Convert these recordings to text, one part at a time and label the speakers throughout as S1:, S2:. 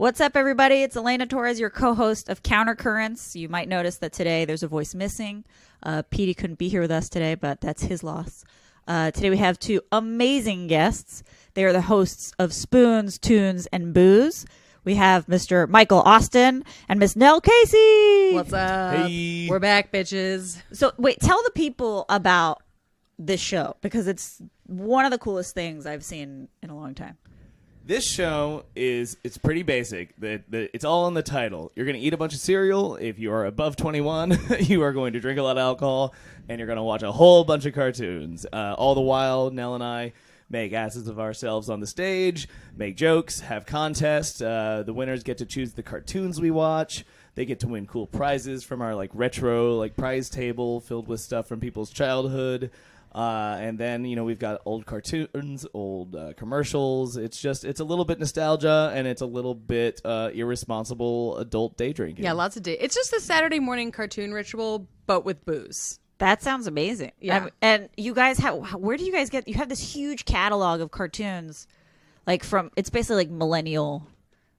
S1: What's up, everybody? It's Elena Torres, your co-host of Countercurrents. You might notice that today there's a voice missing. Petey couldn't be here with us today, but that's his loss. Today we have two amazing guests. They are the hosts of Spoons, Toons and Booze. We have Mr. Michael Austin and Miss Nell Casey.
S2: What's up?
S3: Hey.
S2: We're back, bitches.
S1: So wait, tell the people about this show, because it's one of the coolest things I've seen in a long time.
S3: This show it's pretty basic. It's all in the title. You're going to eat a bunch of cereal. If you are above 21, you are going to drink a lot of alcohol, and you're going to watch a whole bunch of cartoons. All the while, Nell and I make asses of ourselves on the stage, make jokes, have contests. The winners get to choose the cartoons we watch. They get to win cool prizes from our retro prize table filled with stuff from people's childhood. And then, we've got old cartoons, old commercials. It's a little bit nostalgia, and it's a little bit irresponsible adult day drinking.
S2: Yeah, lots of day. It's just a Saturday morning cartoon ritual, but with booze.
S1: That sounds amazing.
S2: Yeah.
S1: And you guys where do you guys get, you have this huge catalog of cartoons, it's basically millennial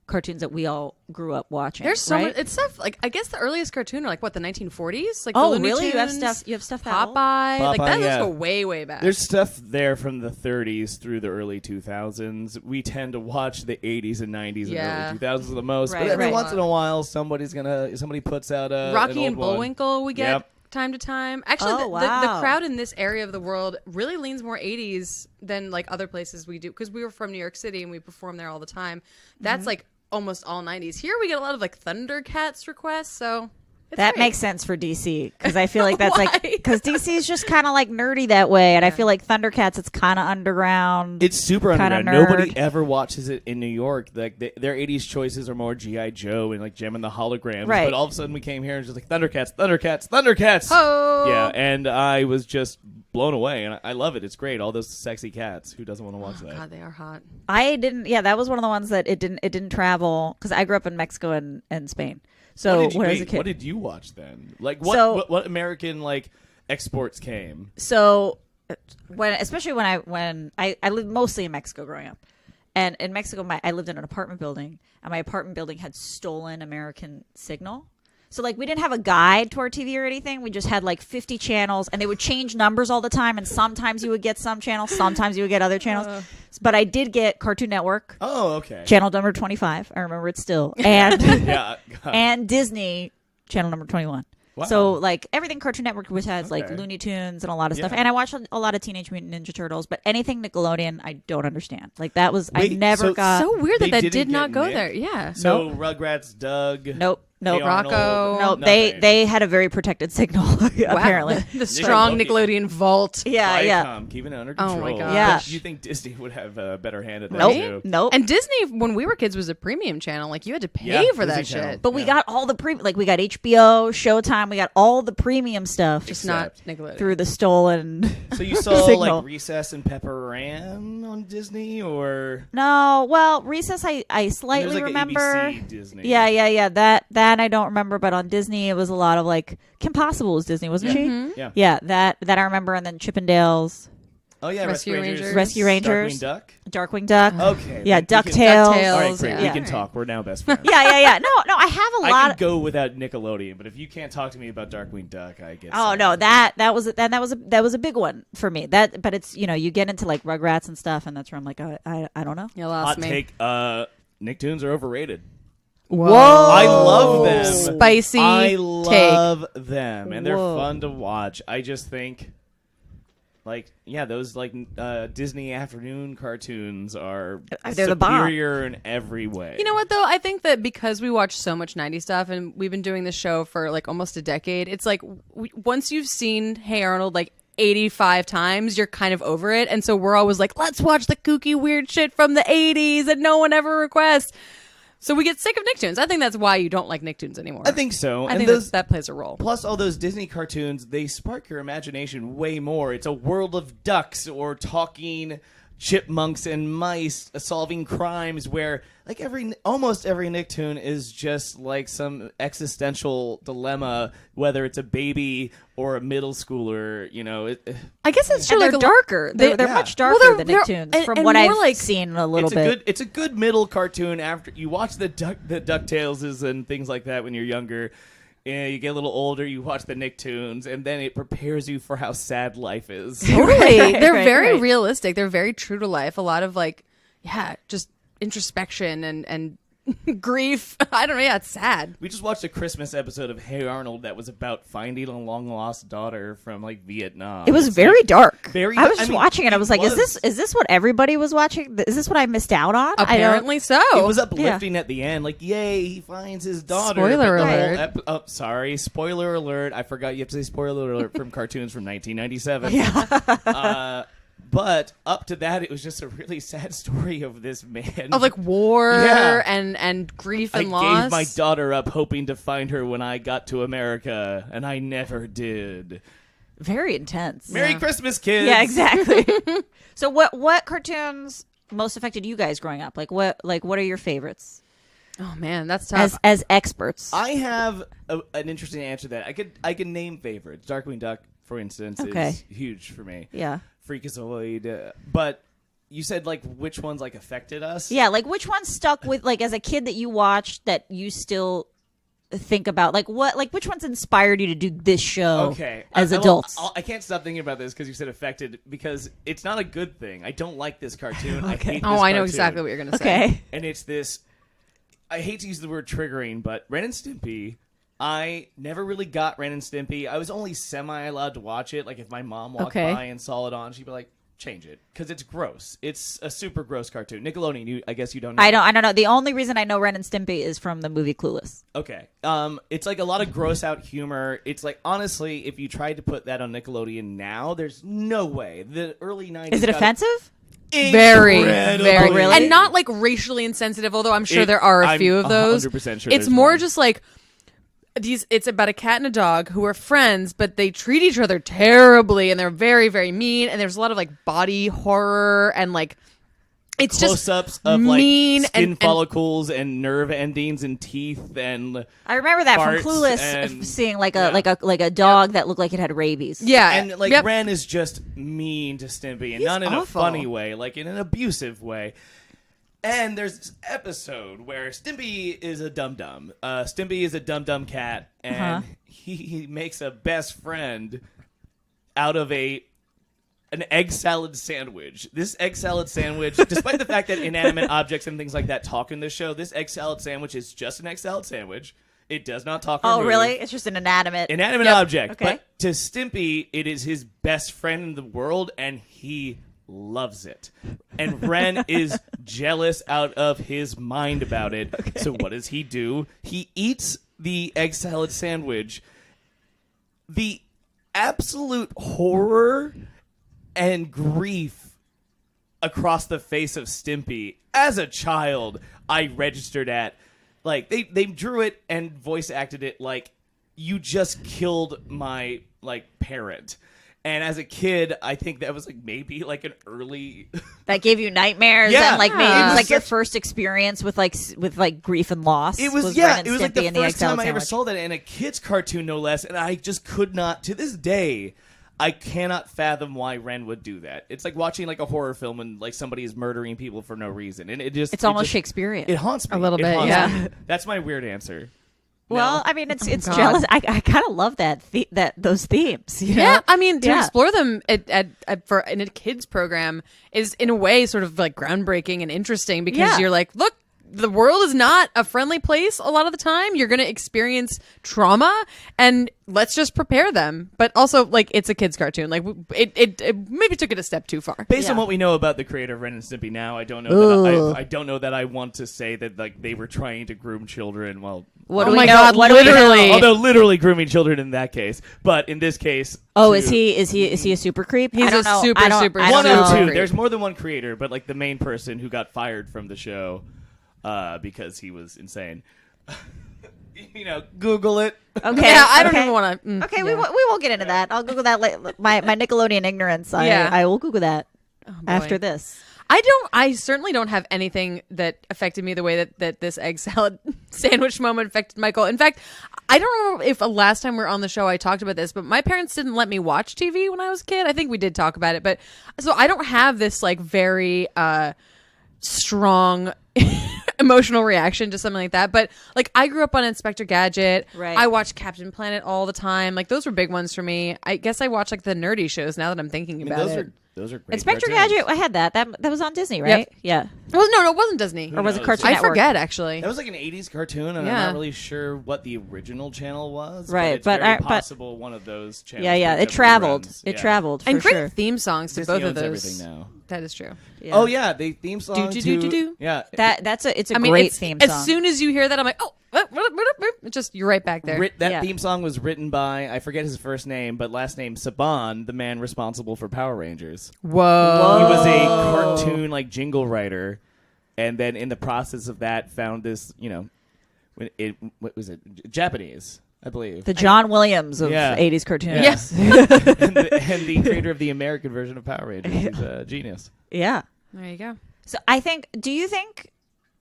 S1: cartoons that we all grew up watching.
S2: There's so
S1: right?
S2: much. It's stuff I guess the earliest cartoon are the 1940s.
S1: Oh,
S2: the Looney
S1: really?
S2: Tunes,
S1: You have stuff that
S2: Popeye.
S1: old?
S2: That
S3: yeah.
S2: goes way back.
S3: There's stuff there from the 30s through the early 2000s. We tend to watch the 80s and 90s
S2: Yeah.
S3: and early 2000s the most.
S1: Right,
S3: but every
S1: right.
S3: once in a while, somebody puts out an
S2: Rocky
S3: old
S2: and
S3: one.
S2: Bullwinkle we get
S3: Yep.
S2: time to time. Actually,
S1: Oh,
S2: the
S1: wow.
S2: crowd in this area of the world really leans more 80s than other places we do, because we were from New York City and we perform there all the time. That's almost all 90s. Here we get a lot of Thundercats requests, so it's
S1: That
S2: great.
S1: makes sense for DC, because I feel like that's
S2: Why?
S1: because DC is just kind of nerdy that way, and I feel like Thundercats, it's kind of underground.
S3: It's super
S1: Kinda
S3: underground.
S1: nerd.
S3: Nobody ever watches it in New York. Their 80s choices are more G.I. Joe and Gem and the Holograms.
S1: Right.
S3: But all of a sudden we came here and just Thundercats, Thundercats, Thundercats.
S2: Ho!
S3: Yeah, and I was just blown away, and I love it. It's great. All those sexy cats. Who doesn't want to watch that?
S2: God, they are hot.
S1: I didn't. Yeah, that was one of the ones that it didn't travel, because I grew up in Mexico and Spain. So when I was a kid,
S3: What did you watch then?
S1: So-
S3: What American exports came?
S1: So especially when I lived mostly in Mexico growing up, and in Mexico I lived in an apartment building, and my apartment building had stolen American signal. So we didn't have a guide to our TV or anything. We just had 50 channels, and they would change numbers all the time. And sometimes you would get some channels, sometimes you would get other channels. But I did get Cartoon Network,
S3: Oh, okay.
S1: channel number 25. I remember it still, and
S3: Yeah. God.
S1: and Disney channel number 21.
S3: Wow.
S1: So everything Cartoon Network, which has
S3: Okay.
S1: Looney Tunes and a lot of stuff,
S3: Yeah.
S1: and I watched a lot of Teenage Mutant Ninja Turtles, but anything Nickelodeon I don't understand. That was I
S3: Wait,
S1: never
S3: so-
S1: got.
S2: So weird
S3: they
S2: that
S3: didn't
S2: did not
S3: get
S2: go
S3: Nick?
S2: there. Yeah.
S3: So Rugrats, Doug.
S1: Nope.
S3: Hey
S2: Rocco.
S3: Arnold,
S1: No,
S3: nothing.
S1: they had a very protected signal apparently.
S2: Wow. the strong
S3: Nickelodeon.
S2: Nickelodeon vault.
S1: Yeah.
S3: Viacom, keeping it under
S2: Oh,
S3: control.
S2: my gosh.
S1: Yeah.
S3: You think Disney would have a better hand at that
S1: Nope.
S3: too?
S1: Nope.
S2: And Disney, when we were kids, was a premium channel. You had to pay
S3: Yeah,
S2: for that
S3: Disney Channel.
S2: shit.
S1: But we
S3: Yeah.
S1: got all the we got HBO, Showtime, we got all the premium stuff
S2: Just not
S3: Except-
S2: Nickelodeon.
S1: through the stolen.
S3: So you saw
S1: Signal.
S3: Recess and Pepper Ann on Disney, or
S1: No, well, Recess I slightly
S3: there's
S1: remember.
S3: ABC Disney.
S1: Yeah. That I don't remember, but on Disney it was a lot of Kim Possible was Disney, wasn't
S2: Mm-hmm.
S1: she?
S3: Yeah.
S1: Yeah, that I remember, and then Chippendales,
S3: Oh yeah,
S2: Rescue Rangers.
S1: Rescue Rangers,
S3: Darkwing Duck.
S1: Darkwing Duck.
S3: Okay.
S1: Yeah,
S3: then we can-
S1: DuckTales.
S3: All right,
S2: DuckTales,
S3: great.
S2: yeah.
S3: We can talk. We're now best friends.
S1: Yeah. No, I have a
S3: I
S1: lot.
S3: can go without Nickelodeon, but if you can't talk to me about Darkwing Duck, I guess.
S1: Oh no, that was a big one for me. But it's you get into Rugrats and stuff, and that's where I'm I don't know.
S2: You lost
S3: Hot
S2: me.
S3: take. Nicktoons are overrated.
S2: Whoa.
S3: I love them.
S2: Spicy
S3: I
S2: take.
S3: love them, and they're
S1: Whoa.
S3: fun to watch. I just think, those Disney afternoon cartoons are
S1: They're the bomb.
S3: superior in every way.
S2: You know what, though? I think that because we watch so much 90s stuff, and we've been doing this show for almost a decade, it's once you've seen Hey Arnold 85 times, you're kind of over it. And so we're always let's watch the kooky weird shit from the 80s that no one ever requests. So we get sick of Nicktoons. I think that's why you don't like Nicktoons anymore.
S3: I think so.
S2: I
S3: and
S2: think
S3: those,
S2: that plays a role.
S3: plus all those Disney cartoons, they spark your imagination way more. It's a world of ducks or talking chipmunks and mice solving crimes, where like almost every Nicktoon is just like some existential dilemma, whether it's a baby or a middle schooler.
S2: I guess it's true.
S1: And
S2: Like
S1: they're darker. They're much darker than Nicktoons, from what I've seen a little bit.
S3: It's a good middle cartoon. After you watch the DuckTaleses and things like that when you're younger. You get a little older, you watch the Nicktoons, and then it prepares you for how sad life is.
S2: Totally. They're
S1: Right,
S2: very
S1: right.
S2: realistic. They're very true to life. A lot of just introspection and grief. I don't know. Yeah, it's sad.
S3: We just watched a Christmas episode of Hey Arnold that was about finding a long-lost daughter from, like, Vietnam.
S1: It was very dark.
S3: Very
S1: I was
S3: I
S1: just
S3: mean,
S1: watching it. I was like,
S3: was.
S1: is this what everybody was watching? Is this what I missed out on?
S2: Apparently so.
S3: It was uplifting at the end. Like, yay, he finds his daughter.
S2: Spoiler
S3: But the
S2: alert.
S3: whole sorry. Spoiler alert. I forgot you have to say spoiler alert from cartoons from 1997.
S1: Yeah.
S3: But up to that, it was just a really sad story of this man.
S2: Of like war
S3: Yeah.
S2: and grief and
S3: I
S2: loss.
S3: gave my daughter up hoping to find her when I got to America, and I never did.
S1: Very intense.
S3: Merry Christmas, kids!
S1: Yeah, exactly. So what cartoons most affected you guys growing up? Like what are your favorites
S2: Oh man, that's tough.
S1: as experts?
S3: I have an interesting answer to that. I can name favorites. Darkwing Duck, for instance, is huge for me.
S1: Yeah.
S3: Freakazoid, but you said like which ones like affected us?
S1: Yeah, like which one stuck with like as a kid that you watched that you still think about? Like which ones inspired you to do this show
S3: Okay,
S1: as adults?
S3: I can't stop thinking about this because you said affected, because it's not a good thing. I don't like this cartoon. I hate this
S2: I know
S3: cartoon.
S2: exactly what you're gonna say.
S1: Okay.
S3: And it's this. I hate to use the word triggering, but Ren and Stimpy. I never really got Ren and Stimpy. I was only semi allowed to watch it. Like if my mom walked by and saw it on, she'd be like, "Change it," because it's gross. It's a super gross cartoon. Nickelodeon. I guess you don't know.
S1: I don't know. The only reason I know Ren and Stimpy is from the movie Clueless.
S3: Okay. It's like a lot of gross out humor. It's like, honestly, if you tried to put that on Nickelodeon now, there's no way. The early 90s.
S1: Is it offensive?
S2: Very,
S3: Incredibly.
S2: very,
S1: Really?
S2: and not like racially insensitive. Although I'm sure there are a few of those.
S3: 100% sure
S2: It's
S3: there's
S2: more
S3: one.
S2: just like it's about a cat and a dog who are friends, but they treat each other terribly, and they're very, very mean. And there's a lot of like body horror and like it's
S3: close-ups
S2: just
S3: of like
S2: mean
S3: skin
S2: and
S3: follicles and nerve endings and teeth and
S1: I remember that from
S3: farts
S1: Clueless,
S3: and-
S1: seeing like a
S3: yeah.
S1: like a dog that looked like it had rabies.
S2: yeah,
S3: and like
S2: yep.
S3: Ren is just mean to Stimpy, and
S2: He's
S3: not in
S2: awful.
S3: a funny way, like in an abusive way. And there's this episode where Stimpy is a dum-dum. Stimpy is a dum-dum cat, and he makes a best friend out of an egg salad sandwich. This egg salad sandwich, despite the fact that inanimate objects and things like that talk in this show, this egg salad sandwich is just an egg salad sandwich. It does not talk or
S1: Oh,
S3: move.
S1: really? It's just an inanimate
S3: Object.
S1: Okay.
S3: But to Stimpy, it is his best friend in the world, and he loves it. And Ren is jealous out of his mind about it. Okay. So what does he do? He eats the egg salad sandwich. The absolute horror and grief across the face of Stimpy as a child, I registered at. Like, they drew it and voice acted it like, you just killed my, like, parent. And as a kid, I think that was, like, maybe, like, an early...
S1: that gave you nightmares.
S3: Yeah.
S1: And like maybe it
S2: Yeah.
S1: was like your
S3: Such-
S1: first experience with like grief and loss.
S3: It was
S1: Ren and
S3: it was like
S1: Stimpy
S3: the
S1: and egg
S3: first time
S1: salad
S3: I ever
S1: sandwich.
S3: saw that in a kid's cartoon, no less, and I just could not, to this day, I cannot fathom why Ren would do that. It's like watching like a horror film and like somebody is murdering people for no reason, and
S1: It's almost Shakespearean.
S3: It haunts me
S2: A little
S3: It
S2: bit,
S3: haunts
S2: yeah.
S3: me. That's my weird answer.
S1: Well,
S3: No.
S1: I mean, it's
S2: God.
S1: jealous. I kind of love that those themes. You know?
S2: Yeah, I mean, to
S1: Yeah.
S2: explore them for in a kids program is in a way sort of like groundbreaking and interesting because
S1: Yeah.
S2: you're like, look, the world is not a friendly place a lot of the time. You're going to experience trauma, and let's just prepare them. But also, like, it's a kids' cartoon. Like, it maybe took it a step too far.
S3: Based on
S1: Yeah.
S3: what we know about the creator of Ren and Stimpy now, I don't know that I don't know that I want to say that like they were trying to groom children. Well,
S1: What
S2: Oh
S1: do
S2: my
S1: we know?
S2: God,
S1: What do we know?
S2: literally.
S3: although literally grooming children in that case, but in this case,
S1: Oh,
S3: to-
S1: is he a super creep?
S2: He's
S1: I don't
S2: a
S1: know.
S2: super,
S1: I don't-
S2: super,
S1: I don't
S3: One
S1: know.
S3: or two.
S2: Creep.
S3: There's more than one creator, but like the main person who got fired from the show because he was insane. You know, Google it.
S1: Okay.
S2: Yeah, I don't
S1: okay.
S2: even want to.
S1: Okay, we won't get into that. I'll Google that later. My Nickelodeon ignorance.
S2: Yeah.
S1: I will Google that
S2: Oh, boy.
S1: after this.
S2: I certainly don't have anything that affected me the way that this egg salad sandwich moment affected Michael. In fact, I don't know if last time we were on the show I talked about this, but my parents didn't let me watch TV when I was a kid. I think we did talk about it, but so I don't have this like very strong emotional reaction to something like that. But like I grew up on Inspector Gadget.
S1: Right.
S2: I watched Captain Planet all the time. Like those were big ones for me. I guess I watch like the nerdy shows now that I'm thinking about it.
S3: Those are great.
S1: Inspector
S3: cartoons.
S1: Gadget, I had that. That was on Disney, right?
S2: Yep.
S1: Yeah.
S2: Well, no, it wasn't Disney.
S1: Or was it
S3: knows?
S1: Cartoon
S2: I
S1: Network?
S2: forget actually.
S3: That was like an 80s cartoon, and
S2: Yeah.
S3: I'm not really sure what the original channel was.
S1: Right,
S3: but it's very
S1: but-
S3: possible one of those channels.
S1: Yeah.
S3: that
S1: It traveled.
S3: reruns.
S1: It
S3: Yeah.
S1: traveled.
S2: And
S1: for
S2: great
S1: sure.
S2: theme songs to
S3: Disney
S2: both of
S3: owns
S2: those.
S3: everything now.
S2: That is true.
S1: Yeah.
S3: Oh yeah, the theme song
S2: Do-do-do-do-do.
S3: Yeah,
S1: It's a great theme song.
S2: As soon as you hear that, I'm like, oh, it's just you're right back there.
S3: That
S1: Yeah.
S3: theme song was written by, I forget his first name, but last name Saban, the man responsible for Power Rangers.
S2: Whoa.
S3: He was a cartoon like jingle writer, and then in the process of that, found this. What was it? Japanese, I believe.
S1: The John Williams of
S3: Yeah.
S1: 80s cartoons.
S2: Yes.
S3: and the creator of the American version of Power Rangers. He's a genius.
S1: Yeah.
S2: There you go.
S1: So do you think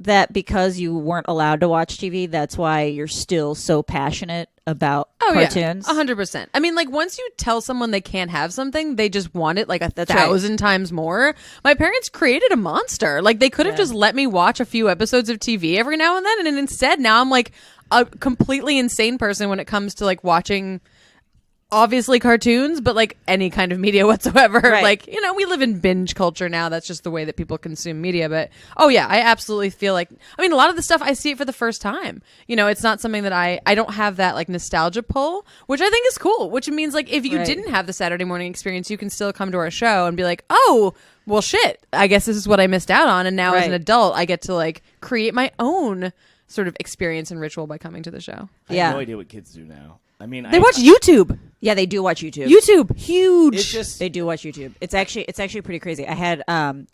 S1: that because you weren't allowed to watch TV, that's why you're still so passionate about cartoons?
S2: Yeah, 100%. I mean, like once you tell someone they can't have something, they just want it like
S1: That's
S2: 1,000 times more. My parents created a monster. Like they could have just let me watch a few episodes of TV every now and then, and instead now I'm like a completely insane person when it comes to like watching obviously cartoons, but like any kind of media whatsoever.
S1: Right.
S2: Like, we live in binge culture now. That's just the way that people consume media. But oh yeah, I absolutely feel like, I mean, a lot of the stuff I see it for the first time. It's not something that I don't have that like nostalgia pull, which I think is cool, which means like if you
S1: Right.
S2: didn't have the Saturday morning experience, you can still come to our show and be like, oh, well shit, I guess this is what I missed out on. And now as an
S1: Right.
S2: adult, I get to like create my own sort of experience and ritual by coming to the show.
S3: I
S1: Yeah.
S3: have no idea what kids do now. I mean,
S2: They watch YouTube.
S1: Yeah, they do watch YouTube.
S2: YouTube, huge.
S3: It's just
S1: They do watch YouTube. It's actually pretty crazy. I had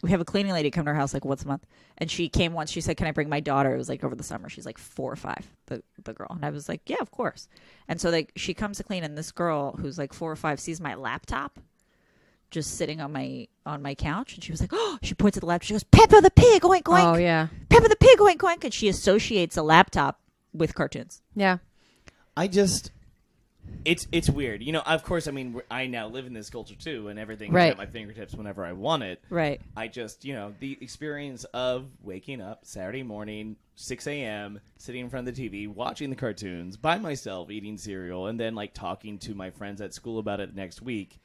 S1: we have a cleaning lady come to our house like once a month, and she came once. She said, "Can I bring my daughter?" It was like over the summer. She's like 4 or 5, the girl, and I was like, "Yeah, of course." And so she comes to clean, and this girl who's like 4 or 5 sees my laptop just sitting on my couch, and she was like, "Oh!" She points at the laptop. She goes, "Peppa the Pig, oink oink."
S2: Oh yeah,
S1: Peppa the Pig, oink oink, and she associates a laptop with cartoons.
S2: yeah.
S3: It's weird. Of course, I mean, I now live in this culture too, and everything
S2: Right.
S3: is at my fingertips whenever I want it.
S1: Right.
S3: I just, the experience of waking up Saturday morning, 6 a.m., sitting in front of the TV, watching the cartoons by myself, eating cereal, and then like talking to my friends at school about it next week.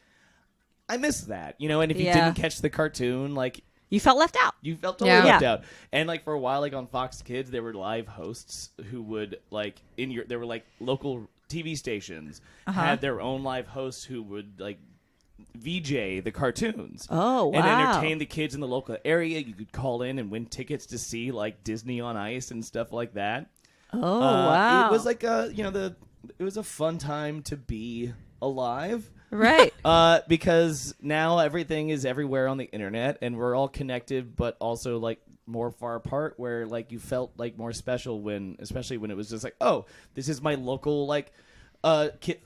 S3: I miss that, and if you
S1: Yeah.
S3: didn't catch the cartoon, like
S1: You felt left out.
S3: you felt totally
S2: Yeah.
S3: left
S1: Yeah.
S3: out. And like for a while, like on Fox Kids, there were live hosts who would like there were like local TV stations had their own live hosts who would like VJ the cartoons.
S1: Oh, wow.
S3: And entertain the kids in the local area. You could call in and win tickets to see like Disney on Ice and stuff like that.
S1: Oh, wow.
S3: It was like it was a fun time to be alive.
S1: Right.
S3: Because now everything is everywhere on the internet, and we're all connected, but also like more far apart. Where like you felt like more special especially when it was just like, oh, this is my local like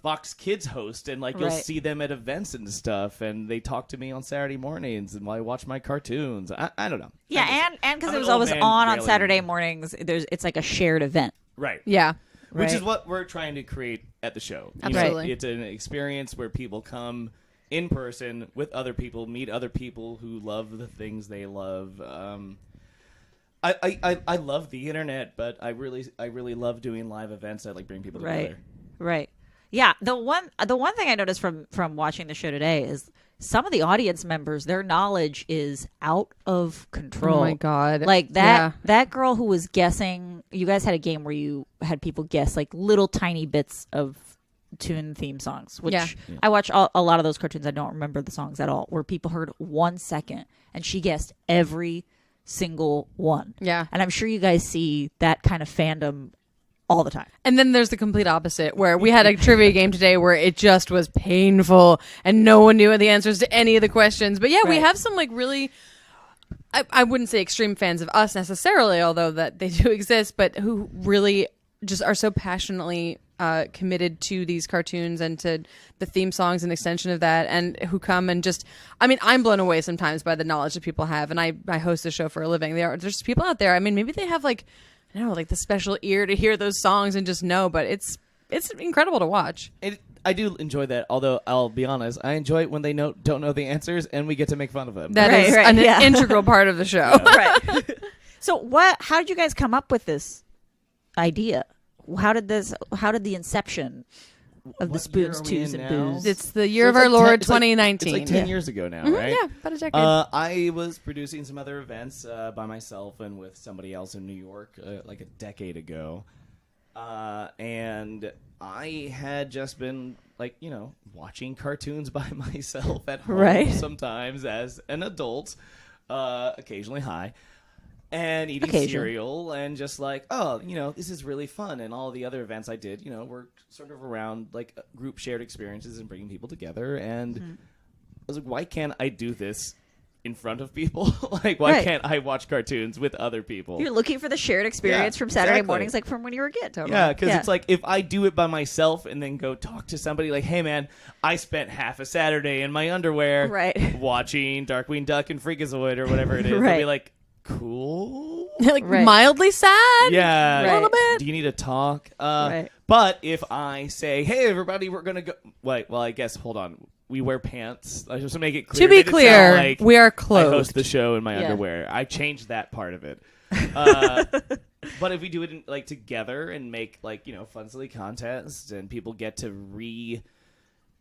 S3: Fox Kids host, and like you'll
S1: Right.
S3: see them at events and stuff, and they talk to me on Saturday mornings, and while I watch my cartoons. I don't know.
S1: Yeah, and because
S3: I'm
S1: it
S3: an
S1: was
S3: old
S1: always
S3: man
S1: on
S3: railing.
S1: Saturday mornings, it's like a shared event.
S3: Right.
S2: Yeah.
S3: Which is
S1: Right.
S3: what we're trying to create at the show.
S2: Absolutely.
S3: It's an experience where people come in person with other people, meet other people who love the things they love. I love the internet, but I really love doing live events. I like bring people
S1: Right.
S3: together.
S1: Right. Yeah. The one thing I noticed from watching the show today is some of the audience members, their knowledge is out of control.
S2: Oh my God.
S1: Like
S2: Yeah.
S1: that girl who was guessing, you guys had a game where you had people guess like little tiny bits of tune theme songs, which
S2: Yeah.
S1: I watch a lot of those cartoons. I don't remember the songs at all, where people heard 1 second and she guessed every single one.
S2: Yeah.
S1: And I'm sure you guys see that kind of fandom all the time.
S2: And then there's the complete opposite, where we had a trivia game today where it just was painful and no one knew the answers to any of the questions. But yeah, we
S1: Right.
S2: have some like really, I wouldn't say extreme fans of us necessarily, although that they do exist, but who really just are so passionately committed to these cartoons and to the theme songs and extension of that, and who come and just, I mean, I'm blown away sometimes by the knowledge that people have, and I host a show for a living. There's people out there, I mean, maybe they have like, I don't know, like the special ear to hear those songs and just know, but it's incredible to watch.
S3: I do enjoy that, although I'll be honest, I enjoy it when they don't know the answers and we get to make fun of them.
S2: That is an integral part of the show.
S1: Right. So how did you guys come up with this idea? How did the inception of the Spoons, Toons, and Booze?
S2: It's the year of our Lord 2019.
S3: It's like 10 years ago now, right?
S2: Yeah, about a decade.
S3: I was producing some other events by myself and with somebody else in New York like a decade ago. And I had just been like, watching cartoons by myself at home sometimes as an adult, occasionally high. And eating cereal and just like, this is really fun. And all the other events I did, were sort of around like group shared experiences and bringing people together. And I was like, why can't I do this in front of people? Like, why can't I watch cartoons with other people?
S1: You're looking for the shared experience from Saturday mornings, like from when you were a kid. Totally.
S3: Yeah, because it's like if I do it by myself and then go talk to somebody like, hey, man, I spent half a Saturday in my underwear watching Darkwing Duck and Freakazoid or whatever it is. I'll be like, cool.
S2: Like mildly sad.
S3: Yeah.
S2: A little bit.
S3: Do you need to talk? But if I say, hey, everybody, we're going to go. Well, I guess, hold on. We wear pants. I just to make it clear.
S2: To be clear, like we are clothed.
S3: I host the show in my underwear. I changed that part of it. But if we do it like together and make like, fun, silly contests and people get to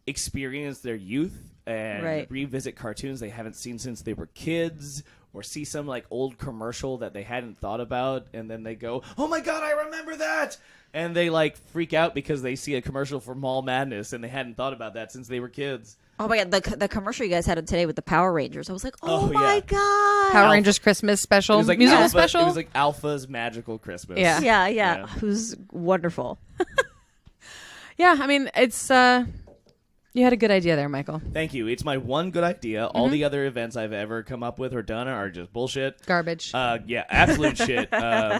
S3: experience their youth and revisit cartoons they haven't seen since they were kids, or see some like old commercial that they hadn't thought about, and then they go, oh my god, I remember that, and they like freak out because they see a commercial for Mall Madness and they hadn't thought about that since they were kids.
S1: Oh my god, the commercial you guys had today with the Power Rangers, I was like, oh my god,
S2: Power Rangers Christmas special,
S3: like
S2: musical special.
S3: It was like Alpha's Magical Christmas.
S1: Yeah. Who's wonderful.
S2: Yeah, I mean, it's you had a good idea there, Michael.
S3: Thank you. It's my one good idea. All the other events I've ever come up with or done are just bullshit.
S2: Garbage.
S3: Yeah, absolute shit. I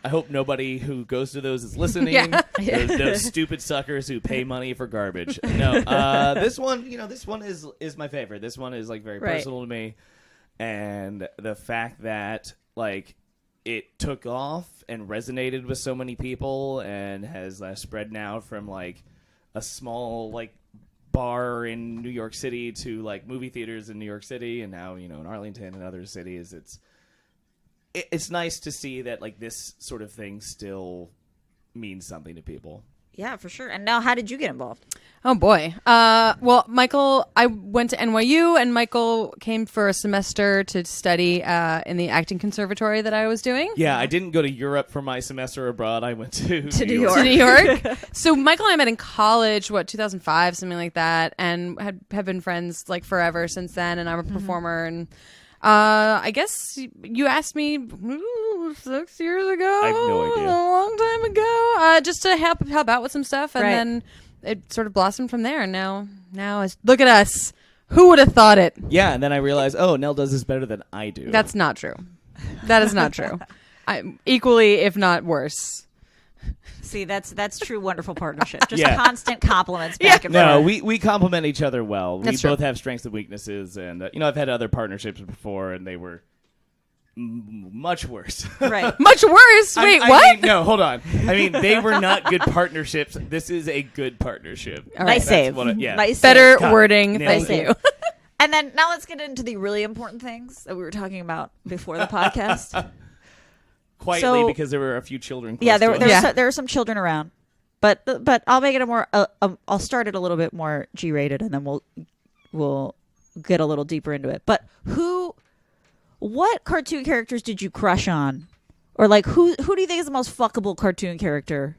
S3: hope nobody who goes to those is listening. Those stupid suckers who pay money for garbage. No, this one is my favorite. This one is like very personal to me, and the fact that like it took off and resonated with so many people and has spread now from like a small like bar in New York City to like movie theaters in New York City, and now in Arlington and other cities. It's nice to see that like this sort of thing still means something to people.
S1: Yeah, for sure. And now, how did you get involved?
S2: Oh boy. Well, Michael, I went to NYU, and Michael came for a semester to study in the acting conservatory that I was doing.
S3: Yeah, I didn't go to Europe for my semester abroad. I went to New
S2: York. To New York. So Michael and I met in college, 2005, something like that, and have been friends like forever since then. And I'm a performer, and I guess you asked me 6 years ago.
S3: I have no idea.
S2: A long time ago, just to help out with some stuff, and then it sort of blossomed from there. And now look at us. Who would have thought it?
S3: Yeah, and then I realized, Nell does this better than I do.
S2: That's not true. That is not true. I'm equally, if not worse.
S1: See, that's true, wonderful partnership. Just constant compliments back and forth.
S3: No, we complement each other well.
S2: That's
S3: we both have strengths and weaknesses, and I've had other partnerships before, and they were much worse.
S1: Right.
S2: Much worse? Wait,
S3: I
S2: what?
S3: mean, no, hold on. I mean, they were not good partnerships. This is a good partnership.
S1: All right. Nice save.
S2: Nice Better
S1: save.
S2: Wording. Thank you.
S1: And then now let's get into the really important things that we were talking about before the podcast.
S3: Quietly, because there were a few children close
S1: there were some children around. But I'll make it a more I'll start it a little bit more G-rated, and then we'll get a little deeper into it. But what cartoon characters did you crush on? Or like who do you think is the most fuckable cartoon character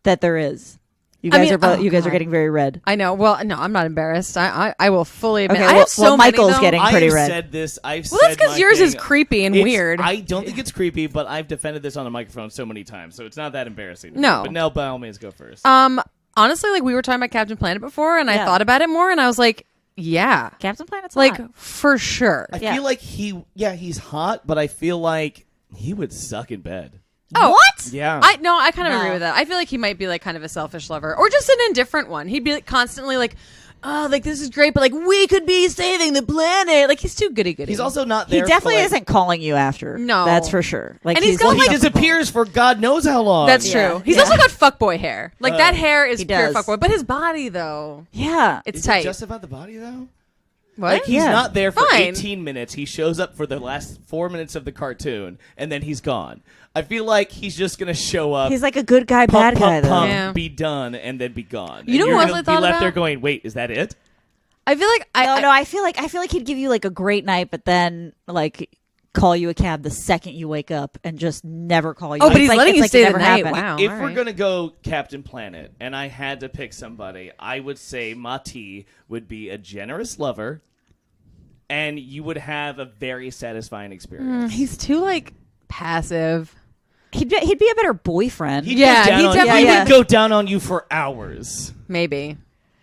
S1: that there is? You guys are getting very red.
S2: I know. Well, no, I'm not embarrassed. I will fully admit.
S1: Okay,
S2: I have so many,
S1: Michael's getting pretty red.
S3: I've said this.
S2: That's because yours is creepy and weird.
S3: I don't think it's creepy, but I've defended this on the microphone so many times, so it's not that embarrassing.
S2: No.
S3: But Nell, by all means, go first.
S2: Honestly, like we were talking about Captain Planet before, and I thought about it more, and I was like, yeah,
S1: Captain Planet's
S2: like
S1: hot.
S2: for sure.
S3: I feel like he's hot, but I feel like he would suck in bed.
S2: Oh,
S1: what?
S3: Yeah.
S2: I kind of
S1: No.
S2: agree with that. I feel like he might be like kind of a selfish lover, or just an indifferent one. He'd be like constantly like, "Oh, like this is great, but like we could be saving the planet." Like he's too goody goody.
S3: He's also not
S1: He
S3: there.
S1: definitely
S3: for, like,
S1: isn't calling you after.
S2: No.
S1: That's for sure. Like
S2: And he's got,
S3: Well, he
S2: like-
S3: disappears for God knows how long.
S2: That's
S1: Yeah.
S2: true. He's
S1: Yeah.
S2: also got fuckboy hair. Like that hair is
S1: he
S2: pure
S1: does.
S2: fuckboy, but his body though,
S1: Yeah.
S2: it's
S3: Is
S2: tight.
S3: it just about the body though?
S2: What?
S3: Like he's
S1: Yeah.
S3: not there for
S2: Fine.
S3: 18 minutes. He shows up for the last 4 minutes of the cartoon, and then he's gone. I feel like he's just gonna show up.
S1: He's like a good guy,
S3: pump,
S1: bad guy,
S3: pump,
S1: though.
S3: pump,
S2: Yeah.
S3: be done, and then be gone.
S2: You know
S3: and
S2: who
S3: you're
S2: else
S3: gonna
S2: I thought
S3: be left
S2: about?
S3: there going, "Wait, is that it?"
S2: I feel like
S1: No, I feel like he'd give you like a great night, but then like call you a cab the second you wake up and just never call you.
S2: Oh, but
S1: It's
S2: he's
S1: like-
S2: letting
S1: it's
S2: you
S1: like it
S2: stay the
S1: never
S2: night.
S1: happened.
S2: Wow.
S3: If
S2: all
S3: we're
S2: right.
S3: gonna go Captain Planet, and I had to pick somebody, I would say Mati would be a generous lover, and you would have a very satisfying experience.
S2: He's too like passive.
S1: He'd be a better boyfriend.
S3: He'd
S2: Yeah,
S3: go down
S2: he
S3: on,
S2: definitely
S3: he
S1: would.
S3: would go down on you for hours.
S2: Maybe.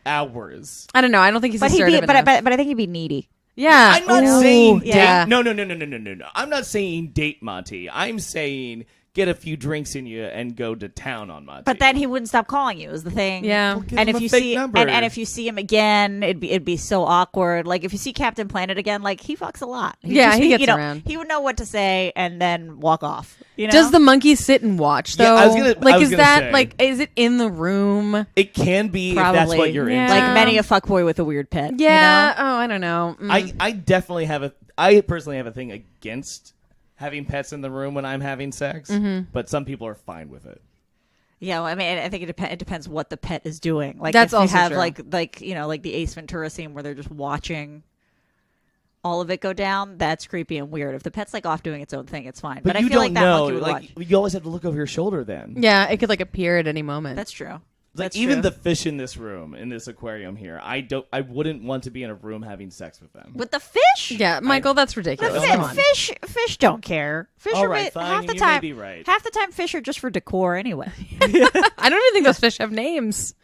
S3: Hours.
S2: I don't know. I don't think he's
S1: but he'd
S2: assertive
S1: be, but,
S2: enough.
S1: but I think he'd be needy.
S2: Yeah.
S3: I'm not
S2: Ooh,
S3: saying
S2: yeah.
S3: date. No. I'm not saying date Monty. I'm saying get a few drinks in you and go to town on Monty.
S1: But then he wouldn't stop calling you. Is the thing.
S2: Yeah.
S3: Well, give
S1: And
S3: him
S1: if
S3: a
S1: you
S3: fake
S1: see
S3: number.
S1: and if you see him again, it'd be so awkward. Like if you see Captain Planet again, like he fucks a lot.
S2: Yeah, he gets
S1: you know,
S2: around.
S1: He would know what to say and then walk off. You know?
S2: Does the monkey sit and watch though?
S3: Yeah, I was gonna
S2: is that
S3: say.
S2: like is it in the room?
S3: it can be
S1: Probably.
S3: if that's what you're
S2: Yeah.
S3: into.
S1: like many a fuckboy with a weird pet.
S2: Yeah.
S1: You know?
S2: Oh, I don't know.
S3: I definitely have I personally have a thing against having pets in the room when I'm having sex, but some people are fine with it.
S1: Yeah, well, I mean, I think it depends what the pet is doing. Like,
S2: That's
S1: if you
S2: also
S1: have
S2: true.
S1: like you know, like the Ace Ventura scene where they're just watching all of it go down. That's creepy and weird. If the pet's like off doing its own thing, it's fine. But I
S3: you
S1: feel
S3: don't
S1: like that
S3: know.
S1: monkey would
S3: Like
S1: watch.
S3: you always have to look over your shoulder. Then
S2: Yeah, it could like appear at any moment.
S1: That's true.
S3: like
S1: That's
S3: even
S1: true.
S3: the fish in this room, in this aquarium here, I wouldn't want to be in a room having sex with them.
S1: with the fish.
S2: Yeah, Michael, that's
S1: The
S2: ridiculous.
S3: fi-
S2: Come on.
S1: fish don't care. Fish
S3: All
S1: are
S3: right, fine,
S1: half the
S3: you
S1: time.
S3: may be right.
S1: Half the time, fish are just for decor anyway.
S2: I don't even think those fish have names.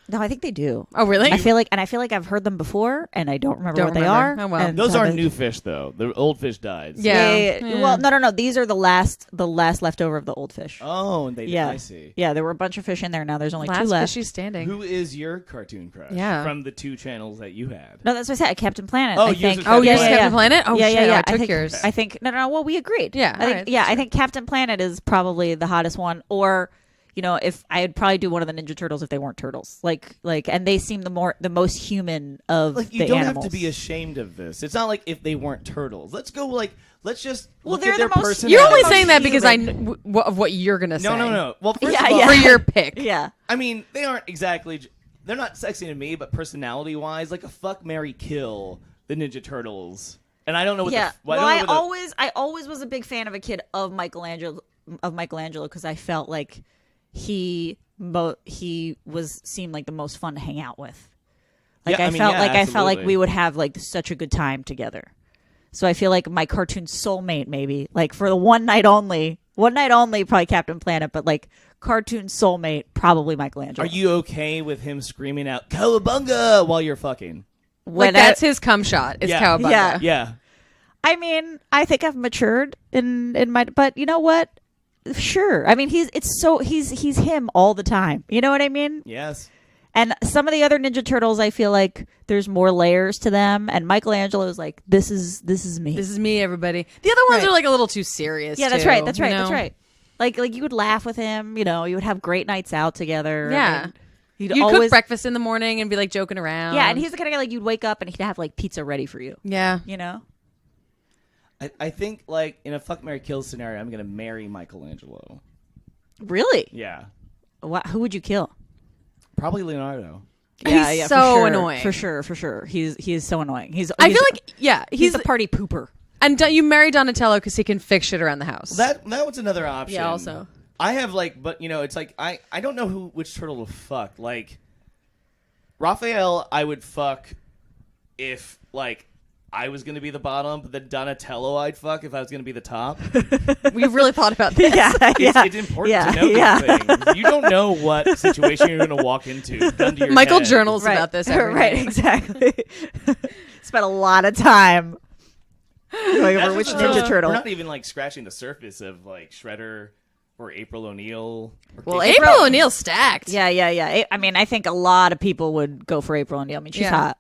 S1: No, I think they do.
S2: Oh, really?
S1: I feel like I've heard them before, and I don't remember
S2: Don't
S1: what they
S2: remember.
S1: are.
S2: Oh, well.
S1: and
S3: Those
S1: so
S3: aren't
S1: they-
S3: new fish though. The old fish died. so-
S2: Yeah.
S1: Well, no. These are the last leftover of the old fish.
S3: Oh, and they
S1: Yeah.
S3: I see.
S1: Yeah, there were a bunch of fish in there. Now there's only two
S2: Last
S1: left.
S2: fishy standing.
S3: Who is your cartoon crush?
S2: Yeah.
S3: From the two channels that you had.
S1: No, that's what I said. Captain Planet.
S3: Oh,
S1: I
S3: yours
S1: think.
S3: was
S2: Oh,
S3: Captain
S2: yours
S3: Planet.
S2: Captain Planet? Oh,
S1: yeah,
S2: shit.
S1: yeah, yeah.
S2: I took
S1: think,
S2: yours.
S1: I think. No. Well, we agreed.
S2: Yeah,
S1: I think.
S2: alright,
S1: Yeah,
S2: that's
S1: I think Captain Planet is probably the hottest one. Or, you know, if I'd probably do one of the Ninja Turtles if they weren't turtles. Like, and they seem the most human of
S3: Like you
S1: the
S3: don't
S1: animals.
S3: have to be ashamed of this. It's not like if they weren't turtles. Let's go let's just
S1: Well,
S3: look
S1: they're
S3: at their
S1: the most-
S3: personality.
S2: You're only
S1: most
S2: saying that because I
S1: human.
S2: of what you're gonna say.
S3: No. Well, first
S1: Yeah,
S3: of all,
S1: yeah.
S2: For your pick.
S1: Yeah.
S3: I mean, they aren't exactly. They're not sexy to me, but personality-wise, like a fuck, marry, kill the Ninja Turtles. And I don't know what.
S1: Yeah.
S3: The, I don't know what the-
S1: I always was a big fan of a kid of Michelangelo because I felt like he seemed like the most fun to hang out with. Like
S3: Yeah,
S1: I
S3: I mean,
S1: felt
S3: yeah,
S1: like I felt like
S3: absolutely.
S1: we would have like such a good time together. So I feel like my cartoon soulmate, maybe like for the one night only, probably Captain Planet, but like cartoon soulmate, probably Michelangelo.
S3: Are you okay with him screaming out "Cowabunga" while you're fucking?
S2: Like that's his cum shot. Is
S3: Yeah.
S2: Cowabunga.
S1: Yeah.
S3: Yeah.
S1: I mean, I think I've matured in my, but you know what? Sure. I mean, he's him all the time. You know what I mean?
S3: Yes.
S1: And some of the other Ninja Turtles, I feel like there's more layers to them. And Michelangelo is like, this is me.
S2: This is me, everybody. The other ones
S1: Right.
S2: are like a little too serious.
S1: Yeah, that's
S2: too,
S1: right. That's
S2: you
S1: right.
S2: know?
S1: That's right. Like you would laugh with him. You know, you would have great nights out together.
S2: Yeah.
S1: I mean, you'd
S2: You'd
S1: always
S2: cook breakfast in the morning and be like joking around.
S1: Yeah, and he's the kind of guy like you'd wake up and he'd have like pizza ready for you.
S2: yeah.
S1: You know.
S3: I think like in a fuck, marry, kill scenario, I'm gonna marry Michelangelo.
S1: Really?
S3: Yeah.
S1: Who would you kill?
S3: Probably Leonardo.
S2: He's
S1: for
S2: so
S1: sure.
S2: annoying.
S1: For sure. He is so annoying.
S2: I feel like
S1: he's a party pooper.
S2: and you marry Donatello because he can fix shit around the house.
S3: That was another option.
S2: Yeah, also.
S3: I have like, but you know, it's like I don't know which turtle to fuck. Like Raphael, I would fuck if like I was gonna be the bottom, but then Donatello I'd fuck if I was gonna be the top.
S2: We've really thought about this.
S3: It's important to know these things. You don't know what situation you're gonna walk into. Gun to your
S2: Michael
S3: head.
S2: journals about this every
S1: right,
S2: night.
S1: exactly. Spent a lot of time going
S3: That's
S1: over which
S3: just
S1: Ninja Turtle.
S3: We're not even like scratching the surface of like Shredder, or April O'Neil.
S1: Well,
S2: April O'Neil's stacked.
S1: Yeah. I mean, I think a lot of people would go for April O'Neil. I mean, she's hot.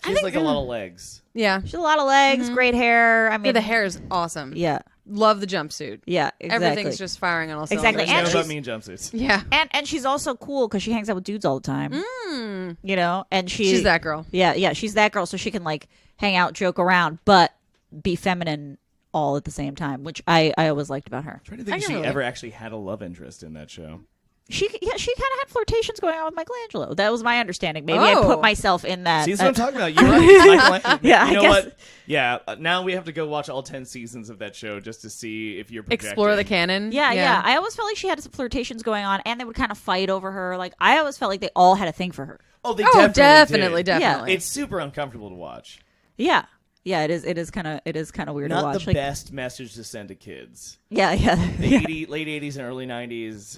S3: She has like a lot of legs.
S2: Yeah.
S1: She's a lot of legs, great hair. I mean,
S2: Yeah, the hair is awesome.
S1: Yeah.
S2: Love the jumpsuit.
S1: Yeah, exactly.
S2: Everything's just firing on all cylinders.
S1: Exactly. And
S3: Know
S1: she's-
S3: about me in jumpsuits.
S2: Yeah.
S1: And she's also cool because she hangs out with dudes all the time. You know, and
S2: She's that girl.
S1: Yeah, she's that girl. So she can like hang out, joke around, but be feminine all at the same time, which I always liked about her.
S3: I'm trying to think if she ever actually had a love interest in that show.
S1: She kind of had flirtations going on with Michelangelo. That was my understanding. Maybe I put myself in that.
S3: See, that's what I'm talking about. You're right.
S1: Yeah,
S3: you know
S1: I guess.
S3: what? Yeah, now we have to go watch all 10 seasons of that show just to see if you're projecting.
S2: Explore the canon.
S1: Yeah. I always felt like she had some flirtations going on, and they would kind of fight over her. Like I always felt like they all had a thing for her.
S3: Oh, they
S2: definitely.
S3: did.
S1: Yeah.
S3: It's super uncomfortable to watch.
S1: Yeah. It is. It is kind of weird to
S3: Not
S1: watch.
S3: the best message to send to kids.
S1: Yeah.
S3: The late 80s and early 90s.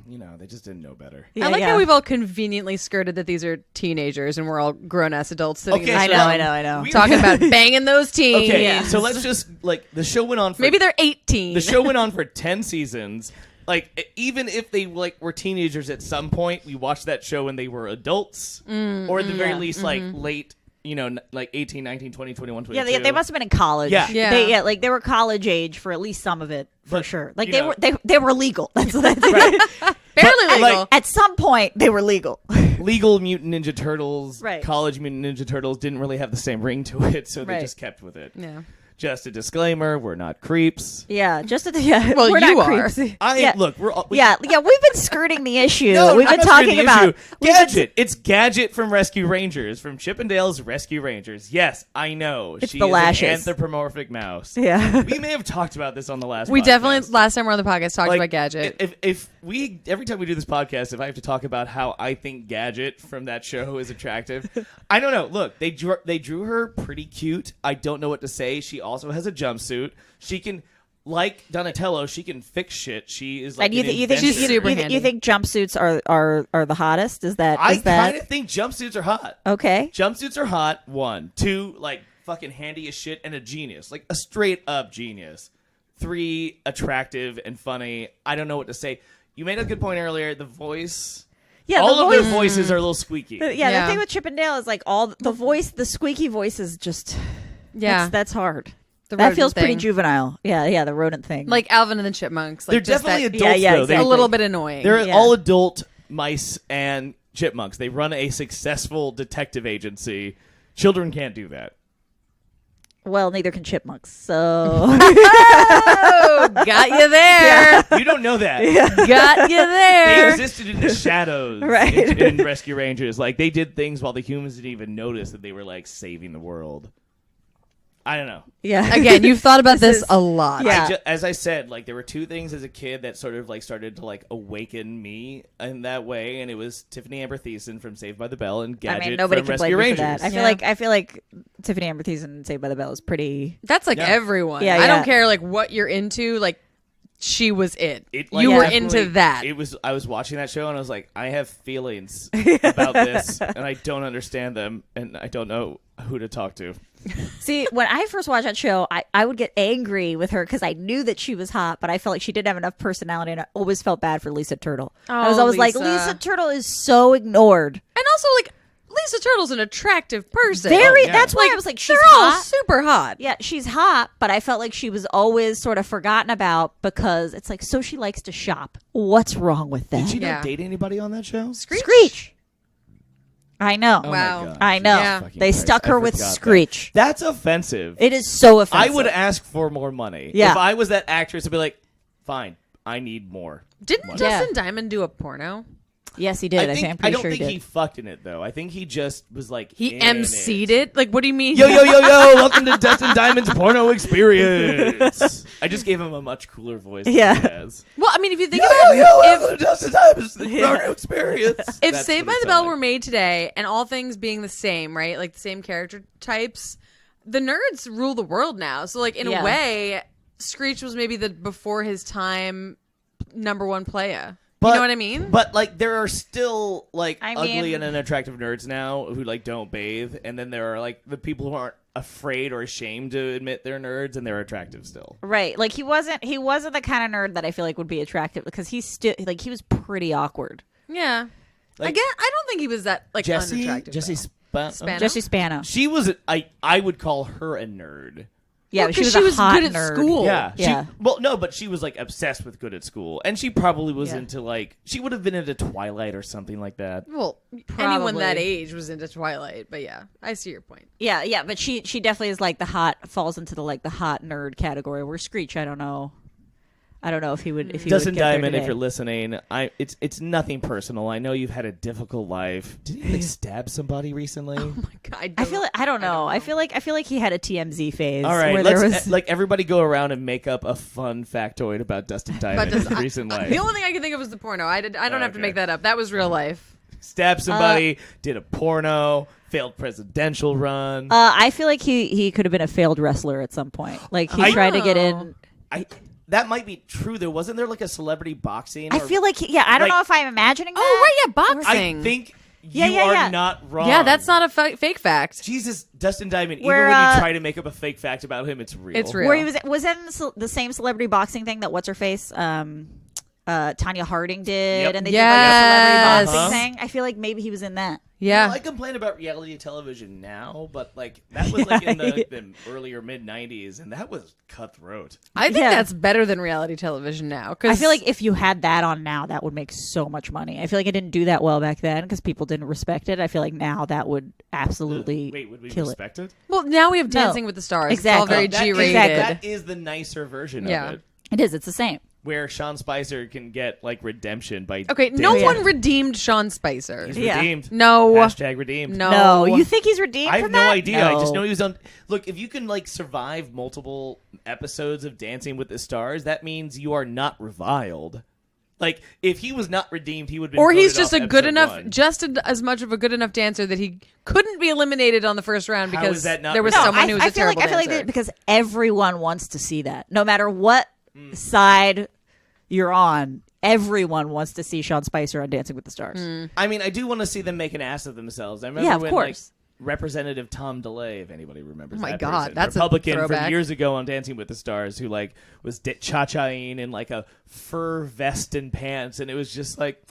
S3: You know, they just didn't know better.
S1: Yeah,
S2: I like how we've all conveniently skirted that these are teenagers and we're all grown-ass adults sitting in
S3: Okay,
S2: this
S1: I
S2: room
S1: know.
S2: talking about banging those teens.
S3: Okay, so let's just, like, the show went on for...
S2: Maybe they're 18.
S3: The show went on for 10 seasons. Like, even if they, like, were teenagers at some point, we watched that show when they were adults. Or at the very least, like, late... You know, like 18, 19, 20, 21, 22.
S1: Yeah, they must have been in college.
S3: Yeah.
S1: Like they were college age for at least some of it, for sure. Like
S3: you
S1: they were legal. That's
S2: Barely legal.
S3: like-
S1: At some point, they were legal.
S3: Legal Mutant Ninja Turtles,
S1: Right.
S3: College Mutant Ninja Turtles didn't really have the same ring to it, so they
S1: Right.
S3: just kept with it.
S2: Yeah.
S3: Just a disclaimer: we're not creeps.
S1: Yeah,
S2: Well,
S1: we're
S2: you
S1: not
S2: are.
S1: creeps.
S3: Look. We're all,
S1: Yeah, we've been skirting the issue.
S3: No,
S1: we've
S3: I'm
S1: been
S3: not
S1: talking
S3: skirting the
S1: about
S3: issue. Gadget. It's Gadget from Rescue Rangers, from Chippendale's Rescue Rangers. Yes, I know.
S1: It's
S3: She
S1: the
S3: is
S1: lashes.
S3: an anthropomorphic mouse.
S1: Yeah.
S3: We may have talked about this on the last.
S2: We
S3: podcast.
S2: definitely, last time we were on the podcast, talked
S3: Like,
S2: about Gadget.
S3: If we every time we do this podcast, if I have to talk about how I think Gadget from that show is attractive, I don't know. Look, they drew her pretty cute. I don't know what to say. She also has a jumpsuit. She can, like Donatello, she can fix shit. She is like
S1: And you
S3: an
S1: think
S3: inventor.
S2: She's super handy.
S1: you think jumpsuits are the hottest? Is that
S3: I
S1: is that
S3: kind of think jumpsuits are hot.
S1: okay?
S3: Jumpsuits are hot. 1, 2, like fucking handy as shit, and a genius, like a straight up genius. 3, attractive and funny. I don't know what to say. You made a good point earlier. The voice.
S1: Yeah,
S3: all
S1: the
S3: of
S1: voice,
S3: their voices are a little squeaky.
S1: The thing with Chippendale is like all the voice, the squeaky voice is just that's hard.
S2: The
S1: That
S2: rodent
S1: feels pretty
S2: thing.
S1: juvenile. Yeah, the rodent thing.
S2: Like Alvin and the Chipmunks. Like
S3: They're
S2: just
S3: definitely
S2: that,
S3: adults,
S1: yeah,
S3: though.
S1: exactly.
S2: a little bit annoying.
S3: They're
S1: Yeah.
S3: all adult mice and chipmunks. They run a successful detective agency. Children can't do that.
S1: well, neither can chipmunks. So
S2: Oh, got you there.
S3: You don't know that.
S2: Got you
S3: They
S2: there.
S3: existed in the shadows
S1: Right.
S3: in Rescue Rangers. Like, they did things while the humans didn't even notice that they were, like, saving the world. I don't know.
S1: yeah,
S2: Again, you've thought about this
S1: is-
S2: a lot.
S1: Yeah.
S3: As I said, like, there were 2 things as a kid that sort of, like, started to, like, awaken me in that way, and it was Tiffany Amber Thiessen from Saved by the Bell and Gadget
S1: I mean, nobody
S3: from
S1: can
S3: Rescue
S1: blame me
S3: Rangers.
S1: for that. I feel like Tiffany Amber Thiessen and Saved by the Bell is pretty.
S2: That's like
S3: Yeah.
S2: everyone.
S1: Yeah,
S2: I
S1: yeah.
S2: don't care like what you're into. Like she was it.
S3: Like,
S2: You were
S3: definitely-
S2: into that.
S3: I was watching that show and I was like, I have feelings about this, and I don't understand them, and I don't know who to talk to.
S1: See, when I first watched that show, I would get angry with her because I knew that she was hot, but I felt like she didn't have enough personality, and I always felt bad for Lisa Turtle. I was
S2: Oh,
S1: always like,
S2: Lisa.
S1: Lisa Turtle is so ignored.
S2: And also like Lisa Turtle's an attractive person.
S1: Very.
S3: yeah.
S1: That's why I was like, she's
S2: They're all
S1: hot.
S2: super hot.
S1: Yeah, she's hot, but I felt like she was always sort of forgotten about because it's like, so she likes to shop. What's wrong with that?
S3: Did she
S2: Yeah.
S3: not date anybody on that show?
S1: Screech. I know.
S3: Oh my
S2: Wow.
S3: God.
S1: I know.
S2: Yeah.
S3: Fucking
S1: They
S3: Christ,
S1: stuck
S3: I
S1: her with
S3: forgot that.
S1: Screech.
S3: That's offensive.
S1: It is so offensive.
S3: I would ask for more money.
S1: Yeah.
S3: If I was that actress, I'd be like, fine, I need more.
S2: Didn't
S3: money.
S2: Justin Diamond do a porno?
S1: Yes, he did. I'm
S3: I
S1: pretty
S3: don't
S1: sure
S3: think
S1: he
S3: he
S1: did.
S3: fucked in it, though. I think he just was like,
S2: He
S3: in
S2: emceed
S3: it.
S2: it? Like what do you mean?
S3: Yo, welcome to Dustin Diamond's porno experience. I just gave him a much cooler voice than
S1: Yeah.
S3: he has.
S2: Well, I mean, if you think
S3: Yo,
S2: about
S3: welcome to Dustin Diamond's porno experience.
S2: if
S3: That's
S2: Saved
S3: what
S2: by
S3: it
S2: the Bell
S3: sounded
S2: were
S3: like.
S2: made today and all things being the same, right? Like the same character types, the nerds rule the world now. So like in
S1: Yeah.
S2: a way, Screech was maybe the before his time #1 player. You know what I mean?
S3: But like, there are still like
S1: I
S3: ugly
S1: mean-
S3: and unattractive nerds now who like don't bathe, and then there are like the people who aren't afraid or ashamed to admit they're nerds, and they're attractive still.
S1: Right. Like he wasn't the kind of nerd that I feel like would be attractive because he's still like he was pretty awkward.
S2: Yeah.
S3: Like,
S2: Again, I don't think he was that like unattractive.
S3: Jesse
S2: Spano?
S1: Jesse Spano.
S3: She was I would call her a nerd.
S1: Yeah,
S2: Well,
S1: she
S2: 'cause
S1: was
S2: she
S1: a
S2: was
S1: hot
S2: good at
S1: nerd.
S2: school.
S3: Yeah.
S1: Yeah.
S3: Well, no, but she was like obsessed with good at school, and she probably was
S1: Yeah.
S3: into like she would have been into Twilight or something like that.
S2: Well, anyone that
S1: Probably.
S2: age was into Twilight, but yeah, I see your point.
S1: Yeah, but she definitely is like falls into the hot nerd category. Where Screech, I don't know if he would
S3: Dustin
S1: would get there
S3: Diamond, if
S1: today.
S3: you're listening, it's nothing personal. I know you've had a difficult life. Did you like stab somebody recently?
S2: Oh my god,
S1: I feel like I don't know. I feel like he had a TMZ phase.
S3: All right,
S1: where
S3: let's
S1: there was
S3: like everybody go around and make up a fun factoid about Dustin Diamond's recent life.
S2: The only thing I can think of was the porno. I don't have to
S3: Okay.
S2: make that up. That was real life.
S3: Stabbed somebody, did a porno, failed presidential run.
S1: I feel like he could have been a failed wrestler at some point. Like he tried to get in.
S3: That might be true. Wasn't there like a celebrity boxing?
S1: I feel like I don't
S3: like-
S1: know if I'm imagining that.
S2: Oh right, yeah,
S3: I
S2: boxing.
S3: think
S1: Yeah,
S3: you
S1: yeah,
S3: are
S1: yeah.
S3: not wrong.
S2: Yeah, that's not a fake fact.
S3: Jesus, Dustin Diamond.
S1: Where,
S3: even when you
S1: uh,
S3: try to make up a fake fact about him, it's real.
S2: It's real.
S1: Where he was in the same celebrity boxing thing that what's her face Tanya Harding did,
S3: Yep.
S1: and they
S2: Yes.
S1: did like a celebrity
S3: Uh-huh.
S1: boxing thing. I feel like maybe he was in that.
S2: Yeah.
S3: Well, I complain about reality television now, but like that was like in the earlier mid '90s, and that was cutthroat.
S2: I think
S1: Yeah.
S2: that's better than reality television now.
S1: I feel like if you had that on now, that would make so much money. I feel like it didn't do that well back then because people didn't respect it. I feel like now that would absolutely
S3: Wait, would we
S1: kill
S3: respect it?
S2: well, now we have
S1: No.
S2: Dancing with the Stars.
S1: Exactly.
S2: It's all very
S3: That is-
S2: G-rated.
S3: That is the nicer version
S2: Yeah.
S3: of it,
S1: it is. It's the same.
S3: where Sean Spicer can get like redemption by.
S2: Okay, no
S3: dancing.
S2: one redeemed Sean Spicer.
S3: He's
S1: Yeah.
S3: redeemed.
S2: No.
S3: Hashtag redeemed.
S2: No.
S1: No, you think he's redeemed?
S3: I have
S1: from
S3: no
S1: that?
S3: idea. I just
S1: No.
S3: know he was on. Look, if you can like survive multiple episodes of Dancing with the Stars, that means you are not reviled. Like if he was not redeemed, he would.
S2: Or he's
S3: voted
S2: just
S3: off
S2: a good
S3: episode
S2: enough,
S3: one.
S2: just as much of a good enough dancer that he couldn't be eliminated on the first round
S3: How
S2: because
S3: is that not
S2: there was
S3: No,
S2: someone who was a
S1: feel
S2: terrible
S1: I feel like
S2: dancer.
S1: that because everyone wants to see that. No matter what side you're on, everyone wants to see Sean Spicer on Dancing with the Stars.
S3: I mean, I do want to see them make an ass of themselves. I remember
S1: Yeah, of
S3: when
S1: course.
S3: like Representative Tom DeLay, if anybody remembers.
S2: Oh my
S3: that
S2: God,
S3: person,
S2: that's a
S3: Republican from
S2: throwback.
S3: years ago on Dancing with the Stars, who like was cha-chaing in like a fur vest and pants, and it was just like.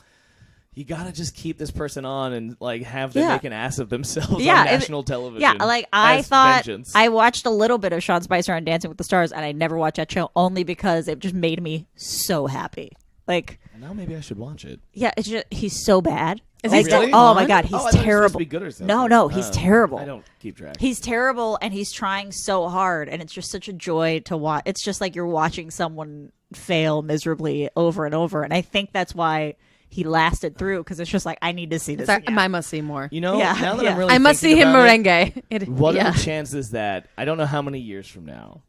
S3: You gotta just keep this person on and like have them
S1: Yeah.
S3: make an ass of themselves
S1: Yeah,
S3: on
S1: it-
S3: national television.
S1: Yeah, like I
S3: as
S1: thought
S3: vengeance.
S1: I watched a little bit of Sean Spicer on Dancing with the Stars, and I never watched that show only because it just made me so happy. Like,
S3: Now maybe I should watch it.
S1: yeah, it's just he's so bad.
S2: Is
S1: Like,
S2: he still
S3: Really?
S1: Oh my
S2: on?
S1: god,
S3: Oh,
S1: he's
S3: I thought it was supposed to
S1: terrible.
S3: be good or something.
S1: No, he's terrible.
S3: I don't keep track.
S1: He's terrible, and he's trying so hard, and it's just such a joy to watch. It's just like you're watching someone fail miserably over and over, and I think that's why he lasted through because it's just like I need to see this.
S2: It's like,
S1: again.
S2: I must see more.
S3: You know,
S1: Yeah,
S3: now that
S1: yeah.
S3: I'm really
S2: I must see
S3: thinking
S2: him
S3: about it,
S2: merengue.
S3: What
S2: yeah.
S3: are the chances that I don't know how many years from now,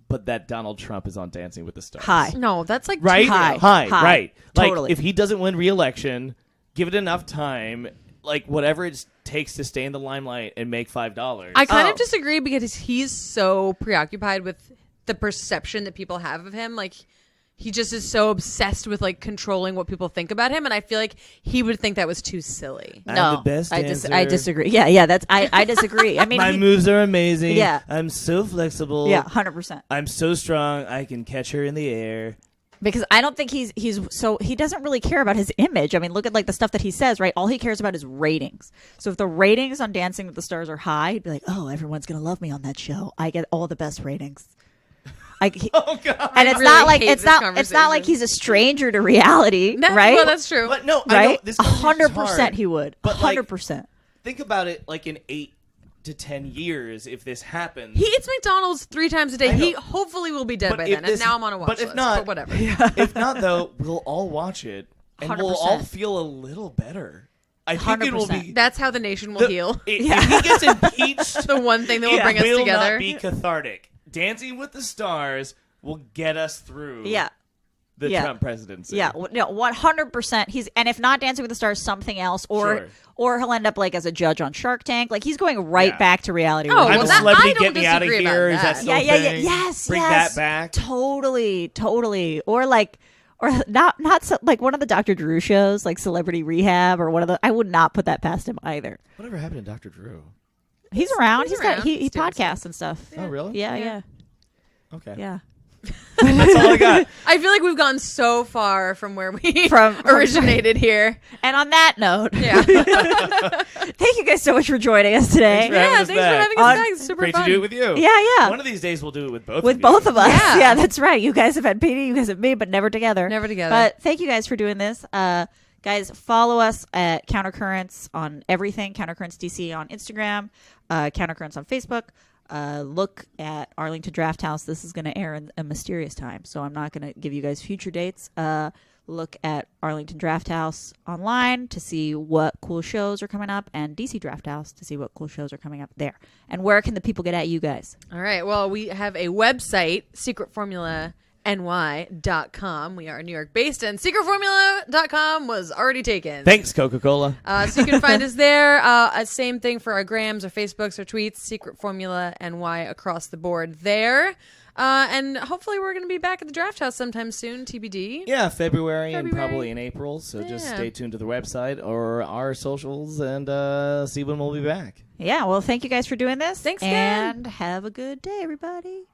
S3: but that Donald Trump is on Dancing with the Stars?
S1: High.
S2: No, that's like
S3: Right?
S2: too
S1: High.
S3: High,
S1: High.
S3: right. Like,
S1: Totally.
S3: if he doesn't win re-election, give it enough time, like, whatever it takes to stay in the limelight and make $5.
S2: I kind
S1: Oh.
S2: of disagree because he's so preoccupied with the perception that people have of him. Like, he just is so obsessed with like controlling what people think about him, and I feel like he would think that was too silly.
S3: I'm
S1: No,
S3: the best
S1: I
S3: dancer.
S1: disagree. Yeah, that's I disagree. I mean,
S3: My
S1: he-
S3: moves are amazing.
S1: Yeah.
S3: I'm so flexible.
S1: yeah, 100%.
S3: I'm so strong, I can catch her in the air.
S1: Because I don't think he's so he doesn't really care about his image. I mean, look at like the stuff that he says, right? All he cares about is ratings. So if the ratings on Dancing with the Stars are high, he'd be like, "Oh, everyone's gonna love me on that show. I get all the best ratings."
S3: Oh, God.
S1: And it's
S2: really
S1: not like
S2: hate
S1: it's
S2: this
S1: not
S2: conversation.
S1: like he's a stranger to reality, right?
S2: Well, that's true.
S3: But no, I know
S1: right?
S3: this conversation's
S1: 100%
S3: hard,
S1: he would.
S3: but, like,
S1: 100%.
S3: Think about it like in 8 to 10 years if this happens.
S2: He eats McDonald's 3 times a day.
S3: I know.
S2: He hopefully will be dead
S3: But
S2: by
S3: if
S2: then.
S3: this-
S2: And now I'm on a watch
S3: but if
S2: list.
S3: not-
S2: But whatever.
S3: If not, though, we'll all watch it and we'll
S1: 100%.
S3: all feel a little better. I think it will
S1: 100%.
S3: be.
S2: That's how the nation will
S3: the-
S2: heal.
S3: If he gets impeached,
S2: The one thing that will bring us
S3: will
S2: together.
S3: not be cathartic. Dancing with the Stars will get us through
S1: Yeah.
S3: the
S1: Yeah.
S3: Trump presidency.
S1: Yeah, no, 100%. He's and if not Dancing with the Stars, something else,
S3: Sure.
S1: or he'll end up like as a judge on Shark Tank. Like he's going right
S3: Yeah.
S1: back to reality.
S2: Oh,
S1: where
S3: I'm
S1: he
S2: well,
S3: a
S1: belongs.
S2: that-
S3: celebrity,
S2: I don't
S3: get me out of
S2: disagree about
S3: here. Is
S2: that.
S3: that still
S1: yeah,
S3: a
S1: yeah,
S3: thing?
S1: yes,
S3: Bring
S1: yes.
S3: that back.
S1: Totally. Or like, or not so, like one of the Dr. Drew shows, like Celebrity Rehab, or one of the. I would not put that past him either.
S3: Whatever happened to Dr. Drew?
S1: He's around.
S2: he's
S1: He's
S2: around.
S1: got he
S2: He's doing
S1: podcasts and stuff.
S3: Oh, really?
S1: Yeah.
S3: Okay.
S1: Yeah.
S3: That's all I got.
S2: I feel like we've gone so far from where we
S1: From
S2: originated here.
S1: And on that note,
S2: Yeah.
S1: thank you guys so much for joining us today.
S3: Thanks for having
S2: Yeah,
S3: us
S2: thanks
S3: back.
S2: for having us back. It's super
S3: Great
S2: fun.
S3: to do it with you.
S1: Yeah.
S3: One of these days we'll do it with both.
S1: With
S3: of
S1: both
S3: you.
S1: of us.
S2: Yeah.
S1: Yeah, that's right. You guys have had PD, you guys have me, but never together.
S2: Never together.
S1: But thank you guys for doing this. Guys, follow us at Countercurrents on everything. Countercurrents DC on Instagram. Countercurrents on Facebook. Look at Arlington Draft House. This is going to air in a mysterious time, so I'm not going to give you guys future dates. Look at Arlington Draft House online to see what cool shows are coming up, and DC Draft House to see what cool shows are coming up there. And where can the people get at you guys?
S2: All right. Well, we have a website, secretformulany.com. We are New York based, and secretformula.com was already taken.
S3: Thanks, Coca-Cola.
S2: So you can find us there. Same thing for our grams or Facebooks or tweets. Secret Formula NY across the board there. And hopefully we're going to be back at the Draft House sometime soon, TBD.
S3: Yeah, February and
S2: February.
S3: probably in April. So just
S2: Yeah.
S3: stay tuned to the website or our socials and see when we'll be back.
S1: Yeah, well, thank you guys for doing this.
S2: Thanks again.
S1: And have a good day, everybody.